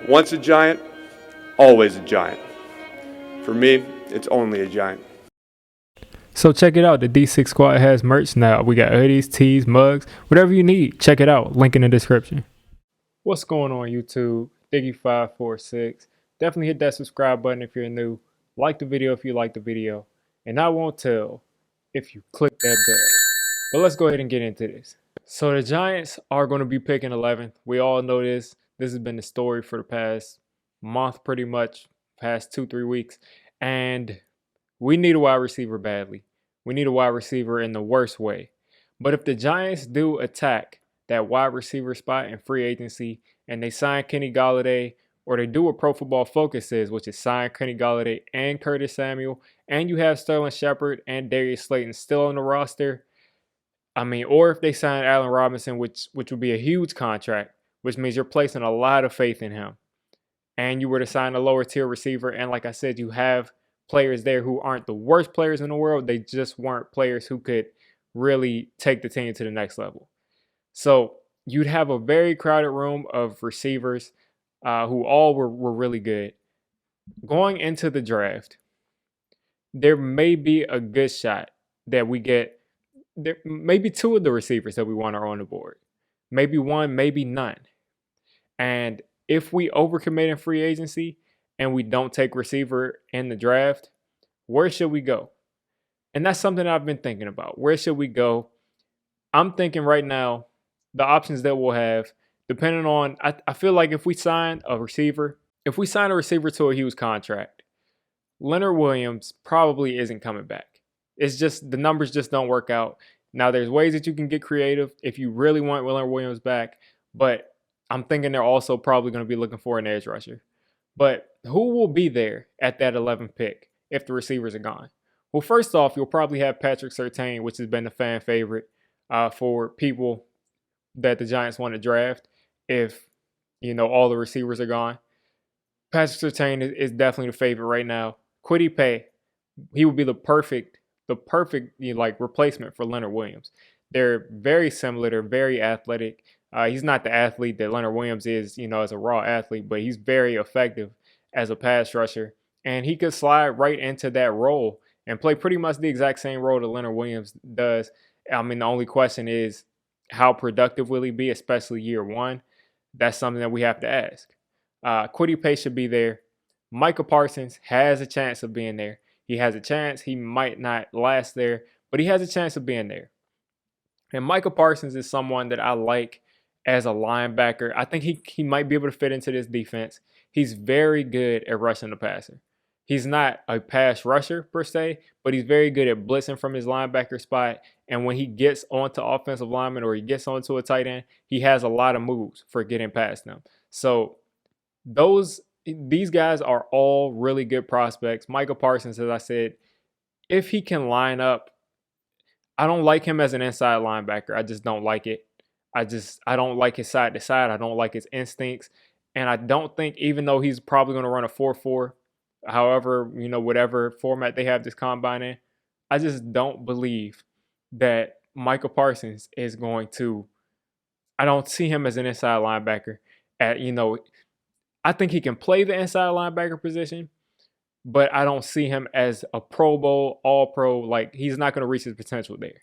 Once a giant, always a giant. For me, it's only a giant. So check it out. The D6 Squad has merch now. We got hoodies, tees, mugs, whatever you need. Check it out. Link in the description. What's going on, YouTube? Diggy546. Definitely hit that subscribe button if you're new. Like the video if you like the video. And I won't tell if you click that bell. But let's go ahead and get into this. So the Giants are going to be picking 11th. We all know this. This has been the story for the past month, pretty much, past 2-3 weeks. And we need a wide receiver badly. We need a wide receiver in the worst way. But if the Giants do attack that wide receiver spot in free agency and they sign Kenny Golladay, or they do what Pro Football Focus says, which is sign Kenny Golladay and Curtis Samuel, and you have Sterling Shepard and Darius Slayton still on the roster, or if they sign Allen Robinson, which would be a huge contract, which means you're placing a lot of faith in him, and you were to sign a lower tier receiver, and like I said, you have players there who aren't the worst players in the world. They just weren't players who could really take the team to the next level. So you'd have a very crowded room of receivers who all were really good. Going into the draft, there may be a good shot that we get. There maybe two of the receivers that we want are on the board. Maybe one, maybe none. And if we overcommit in free agency and we don't take receiver in the draft, where should we go? And that's something I've been thinking about. Where should we go? I'm thinking right now, the options that we'll have, depending on, I feel like if we sign a receiver to a huge contract, Leonard Williams probably isn't coming back. It's just, the numbers just don't work out. Now, there's ways that you can get creative if you really want Leonard Williams back, but I'm thinking they're also probably going to be looking for an edge rusher. But who will be there at that 11th pick if the receivers are gone? Well, first off, you'll probably have Patrick Surtain, which has been a fan favorite for people that the Giants want to draft if, all the receivers are gone. Patrick Surtain is definitely the favorite right now. Kwity Paye, he would be the perfect replacement for Leonard Williams. They're very similar. They're very athletic. He's not the athlete that Leonard Williams is, as a raw athlete, but he's very effective as a pass rusher. And he could slide right into that role and play pretty much the exact same role that Leonard Williams does. The only question is, how productive will he be, especially year one? That's something that we have to ask. Kwity Paye should be there. Micah Parsons has a chance of being there. He has a chance. He might not last there, but he has a chance of being there. And Micah Parsons is someone that I like as a linebacker. I think he might be able to fit into this defense. He's very good at rushing the passer. He's not a pass rusher per se, but he's very good at blitzing from his linebacker spot. And when he gets onto offensive linemen or he gets onto a tight end, he has a lot of moves for getting past them. So these guys are all really good prospects. Micah Parsons, as I said, if he can line up, I don't like him as an inside linebacker. I just don't like it. I don't like his side to side. I don't like his instincts. And I don't think, even though he's probably going to run a 4.4, however, whatever format they have this combine in, I just don't believe that Micah Parsons is going to, I don't see him as an inside linebacker. I think he can play the inside linebacker position, but I don't see him as a Pro Bowl, All-Pro. Like, he's not going to reach his potential there.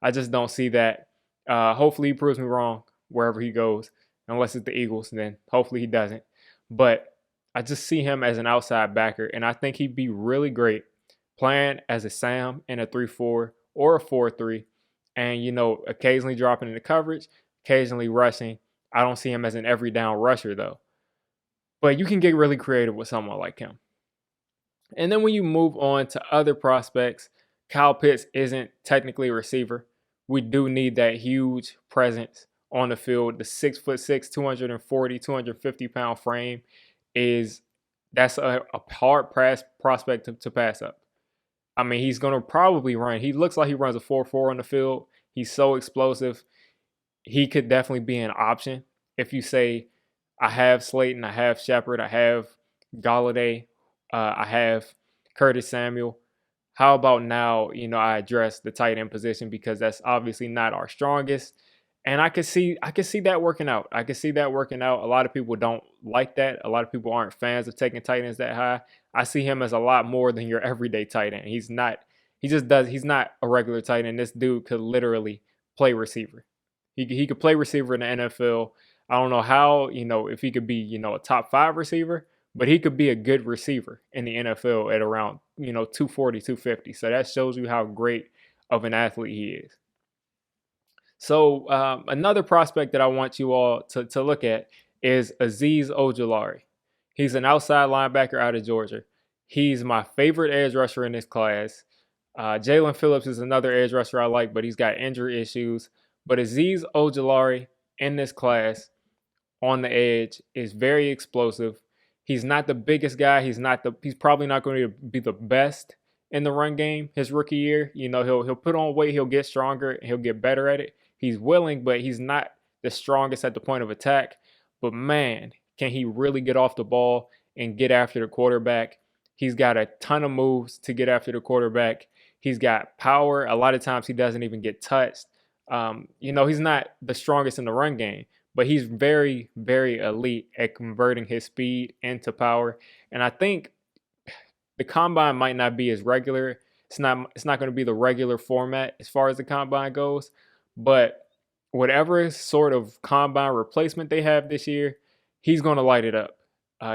I just don't see that. Hopefully he proves me wrong wherever he goes, unless it's the Eagles, and then hopefully he doesn't. But I just see him as an outside backer, and I think he'd be really great playing as a Sam in a 3-4 or a 4-3, and, occasionally dropping into coverage, occasionally rushing. I don't see him as an every down rusher, though. But you can get really creative with someone like him. And then when you move on to other prospects, Kyle Pitts isn't technically a receiver. We do need that huge presence on the field. The 6'6", 240, 250-pound frame that's a hard prospect to pass up. He's going to probably run. He looks like he runs a 4.4 on the field. He's so explosive. He could definitely be an option. If you say, I have Slayton, I have Shepard, I have Golladay, I have Curtis Samuel. How about now, I address the tight end position, because that's obviously not our strongest. And I could see that working out. I could see that working out. A lot of people don't like that. A lot of people aren't fans of taking tight ends that high. I see him as a lot more than your everyday tight end. He's not. He's not a regular tight end. This dude could literally play receiver. He could play receiver in the NFL. I don't know how, if he could be, a top 5 receiver, but he could be a good receiver in the NFL at around, 240, 250. So that shows you how great of an athlete he is. So another prospect that I want you all to look at is Aziz Ogilari. He's an outside linebacker out of Georgia. He's my favorite edge rusher in this class. Jalen Phillips is another edge rusher I like, but he's got injury issues. But Aziz Ogilari in this class on the edge is very explosive. He's not the biggest guy. He's probably not going to be the best in the run game his rookie year. He'll put on weight, he'll get stronger, and he'll get better at it. He's willing, but he's not the strongest at the point of attack. But man, can he really get off the ball and get after the quarterback? He's got a ton of moves to get after the quarterback. He's got power. A lot of times he doesn't even get touched. He's not the strongest in the run game, but he's very, very elite at converting his speed into power. And I think the combine might not be as regular. It's not going to be the regular format as far as the combine goes. But whatever sort of combine replacement they have this year, he's going to light it up.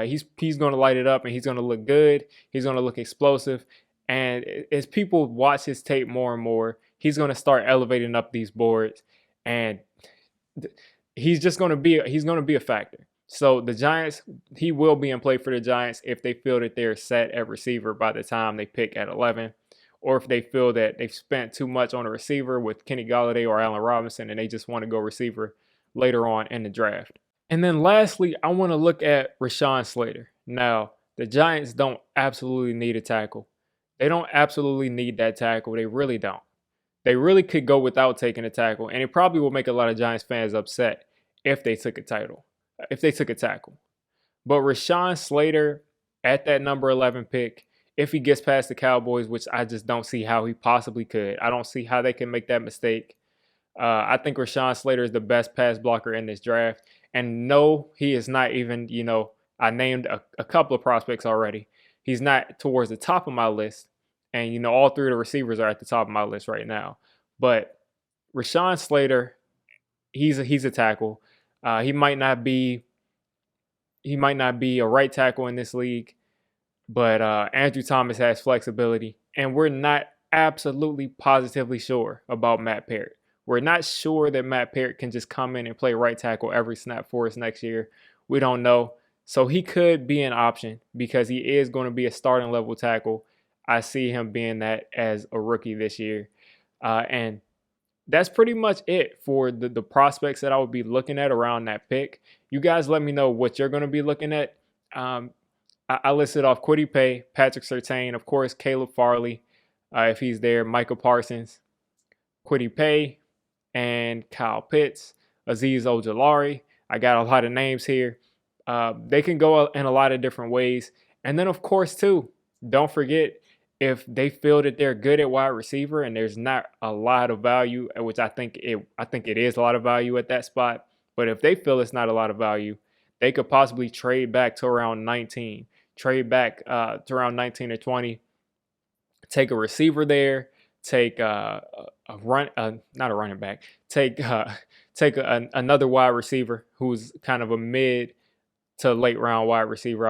He's going to light it up, and he's going to look good. He's going to look explosive. And as people watch his tape more and more, he's going to start elevating up these boards, and he's going to be a factor. So the Giants, he will be in play for the Giants if they feel that they're set at receiver by the time they pick at 11. Or if they feel that they've spent too much on a receiver with Kenny Golladay or Allen Robinson and they just want to go receiver later on in the draft. And then lastly, I want to look at Rashaan Slater. Now, the Giants don't absolutely need a tackle. They don't absolutely need that tackle. They really don't. They really could go without taking a tackle, and it probably will make a lot of Giants fans upset if they took a tackle. But Rashaan Slater at that number 11 pick, if he gets past the Cowboys, which I just don't see how he possibly could. I don't see how they can make that mistake. I think Rashaan Slater is the best pass blocker in this draft. And no, he is not even, I named a couple of prospects already. He's not towards the top of my list. And, all 3 of the receivers are at the top of my list right now. But Rashaan Slater, he's a tackle. He might not be a right tackle in this league. But Andrew Thomas has flexibility, and we're not absolutely positively sure about Matt Parrott. We're not sure that Matt Parrott can just come in and play right tackle every snap for us next year. We don't know. So he could be an option because he is going to be a starting level tackle. I see him being that as a rookie this year. And that's pretty much it for the prospects that I would be looking at around that pick. You guys let me know what you're going to be looking at. I listed off Kwity Paye, Patrick Surtain, of course, Caleb Farley, if he's there, Micah Parsons, Kwity Paye, and Kyle Pitts, Aziz Ogilari. I got a lot of names here. They can go in a lot of different ways. And then, of course, too, don't forget, if they feel that they're good at wide receiver and there's not a lot of value, which I think it is a lot of value at that spot, but if they feel it's not a lot of value, they could possibly trade back to around 19. Trade back to around 19 or 20, take a receiver there, take not a running back, take another wide receiver who's kind of a mid to late round wide receiver.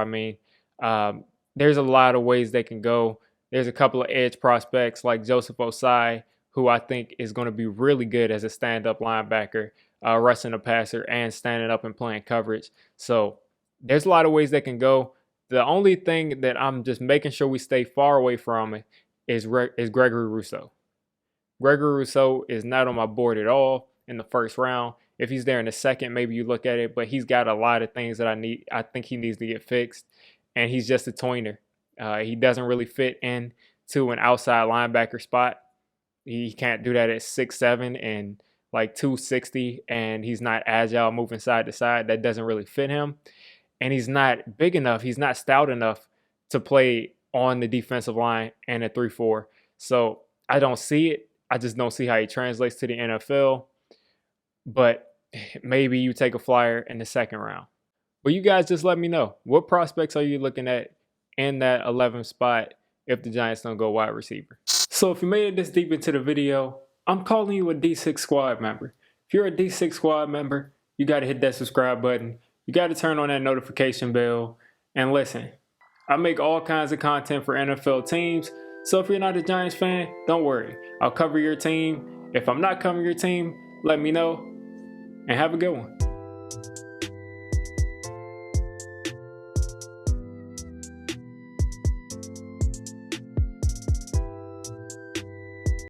There's a lot of ways they can go. There's a couple of edge prospects like Joseph Osai, who I think is going to be really good as a stand-up linebacker, rushing a passer and standing up and playing coverage. So there's a lot of ways they can go. The only thing that I'm just making sure we stay far away from is Gregory Rousseau. Gregory Rousseau is not on my board at all in the first round. If he's there in the second, maybe you look at it, but he's got a lot of things that I think he needs to get fixed, and he's just a tweener. He doesn't really fit into an outside linebacker spot. He can't do that at 6'7" and like 260, and he's not agile moving side to side. That doesn't really fit him. And he's not big enough. He's not stout enough to play on the defensive line and a 3-4. So I don't see it. I just don't see how he translates to the NFL. but maybe you take a flyer in the second round. But you guys just let me know. What prospects are you looking at in that 11th spot if the Giants don't go wide receiver? So if you made it this deep into the video, I'm calling you a D6 squad member. If you're a D6 squad member, you got to hit that subscribe button. You got to turn on that notification bell. And listen, I make all kinds of content for NFL teams. So if you're not a Giants fan, don't worry. I'll cover your team. If I'm not covering your team, let me know. And have a good one.